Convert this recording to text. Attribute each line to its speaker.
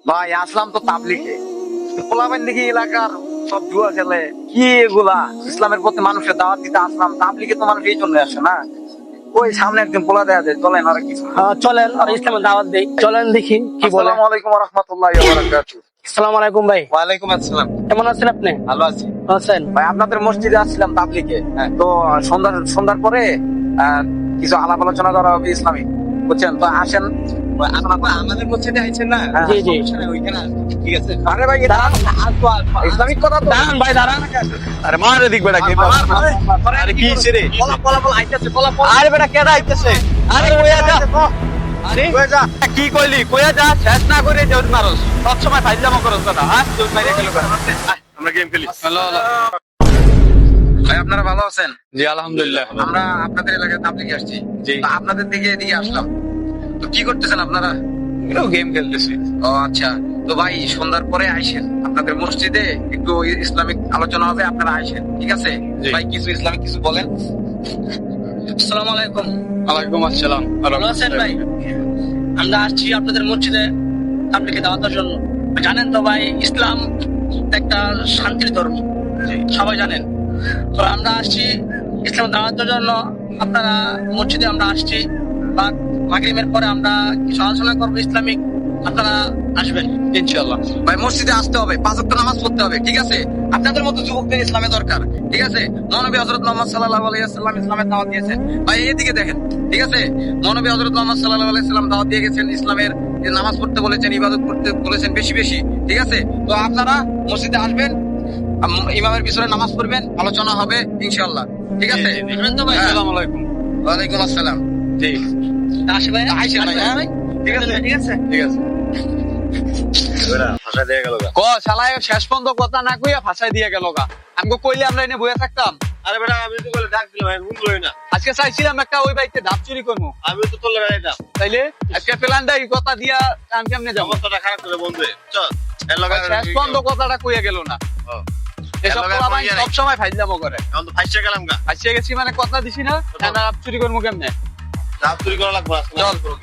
Speaker 1: ভাই আসলাম তো তাবলিগে, পোলাবেন দেখি এলাকার সব জুয়া খেলে কি এগুলা, ইসলামের প্রতি মানুষের দাওয়াত দিতে আসলাম। তাবলিগে তো মানুষ এই জন্য আসে না, ওই সামনে একজন পোলা দেয়া যায়, চলেন আর কিছু।
Speaker 2: চলেন আর ইসলামের দাওয়াত দেই, চলেন দেখি কি বলে।
Speaker 1: আসসালামু আলাইকুম ওয়া রাহমাতুল্লাহি ওয়া বারাকাতুহু।
Speaker 2: আসসালামু আলাইকুম ভাই।
Speaker 1: ওয়ালাইকুম আসসালাম।
Speaker 2: কেমন আছেন আপনি?
Speaker 1: ভালো আছি
Speaker 2: আছেন?
Speaker 1: ভাই, আপনাদের মসজিদে আসছিলাম তাবলিগে। তো সন্ধ্যার পরে কিছু আলাপ আলোচনা করা হবে ইসলামিক, বুঝছেন তো, আসেন।
Speaker 3: আমাদের মসজিদে আইছেন না?
Speaker 2: জি জি।
Speaker 3: ওইখানে আসবেন, ঠিক আছে?
Speaker 1: আরে ভাই এটা ইসলামিক কথা তো।
Speaker 2: দাঁড়ান ভাই, দাঁড়ান।
Speaker 3: আরে মারে দিক বেটা কে আরে কি হইছে রে?
Speaker 1: পোলা আইতাছে, পোলা
Speaker 3: আরে বেটা কেডা আইতেছে? আরে কইয়া যা। আরে
Speaker 1: কয়ে যা।
Speaker 3: কি কইলি? কইয়া যা, শেষ না করে জোর মারস। সব সময় ফাইজলামো করস দাদা, হ্যাঁ? জোর মাইরে গেল কেন? আমরা গেম খেলি। Hello hello.
Speaker 1: ভাই আপনারা ভালো আছেন?
Speaker 3: জি আলহামদুলিল্লাহ।
Speaker 1: আমরা আপনাদের এলাকায় তাবলিগে আসছি,
Speaker 3: জি।
Speaker 1: তো আপনাদের দিকে এদিকে আসলাম। তো কি করতেছেন আপনারা?
Speaker 3: একটু গেম খেলতেছি।
Speaker 1: ও আচ্ছা, তো ভাই সন্ধ্যার পরে আইসেন, আপনাদের মসজিদে একটু ইসলামিক আলোচনা হবে, আপনারা আইসেন, ঠিক আছে?
Speaker 3: জি।
Speaker 1: ভাই কিছু ইসলামিক কিছু বলেন।
Speaker 2: আসসালামু আলাইকুম।
Speaker 3: ওয়ালাইকুম আসসালাম।
Speaker 2: ভালো আছেন ভাই? আমরা আসছি আপনাদের মসজিদে তাবলীগে দাওয়াতের জন্য। জানেন তো ভাই, ইসলাম একটা শান্তির ধর্ম, সবাই জানেন। তো আমরা আসছি ইসলাম দাওয়াতের জন্য। আপনারা মসজিদে আমরা আসছি, বা মাগরিবের পরে আমরা কিছু আলোচনা করবো ইসলামিক, আপনারা আসবেন
Speaker 3: ইনশাআল্লাহ।
Speaker 1: ভাই মসজিদে আসতে হবে, 5 ওয়াক্ত নামাজ পড়তে হবে, ঠিক আছে? আপনাদের মতো যুবকদের ইসলামে দরকার, ঠিক আছে? মহানবী হযরত মুহাম্মদ সাল্লাল্লাহু আলাইহি ওয়াসাল্লাম ইসলামের দাওয়াত দিয়েছেন। ভাই এদিকে দেখেন, ঠিক আছে? মহানবী হযরত মুহাম্মদ সাল্লাল্লাহু আলাইহি ওয়াসাল্লাম দাওয়াত দিয়ে গেছেন, ইসলামের যে নামাজ পড়তে বলেছেন, ইবাদত করতে বলেছেন বেশি বেশি, ঠিক আছে? তো আপনারা মসজিদে আসবেন, ইমামের পিছনে নামাজ পড়বেন, আলোচনা হবে ইনশাআল্লাহ, ঠিক আছে?
Speaker 2: আসবেন তো ভাই?
Speaker 1: হ্যাঁ।
Speaker 3: আসসালামু আলাইকুম।
Speaker 1: ওয়ালাইকুম আসসালাম।
Speaker 3: জি
Speaker 2: আসে ভাই,
Speaker 1: আইসেন ভাই, হ্যাঁ ভাই?
Speaker 2: ঠিক আছে ঠিক আছে।
Speaker 3: ঠিক আছে।
Speaker 1: ভাষা দিয়ে গেল।
Speaker 3: ক শালায় শেষ পর্যন্ত কথা না কইয়া ভাষায় দিয়ে গেল গা। আমাকে কইলে আমরা এনে বইয়া থাকতাম।
Speaker 4: আরে বেটা আমি তো বলে ডাক দিলাম আমি শুনলোই না।
Speaker 3: আজকে চাইছিলাম একটা ওই বাইতে ধাপ চুরি করবো,
Speaker 4: আমি তো তোর লাগাইতাম
Speaker 3: তাইলে আজকে প্ল্যানটা এই কথা দিয়া কাম কেমনে যাবো?
Speaker 4: অবস্থাটা খারাপ করে বন্ধু। চল এর লগে
Speaker 3: শেষ পর্যন্ত কথাটা কইয়া গেল না। এসব
Speaker 4: এর লগে
Speaker 3: পোলাপাইন
Speaker 4: কইয়া নাই।
Speaker 3: সব সময় ফাইজলামো করে।
Speaker 4: এখন তো ফাইসে গেলাম গা।
Speaker 3: আজকে গেছি মানে কথা দিছি না, ধাপ চুরি করবো কেমনে?
Speaker 4: রাত চুরি করা লাগবে আজকে।
Speaker 3: চল।
Speaker 4: চল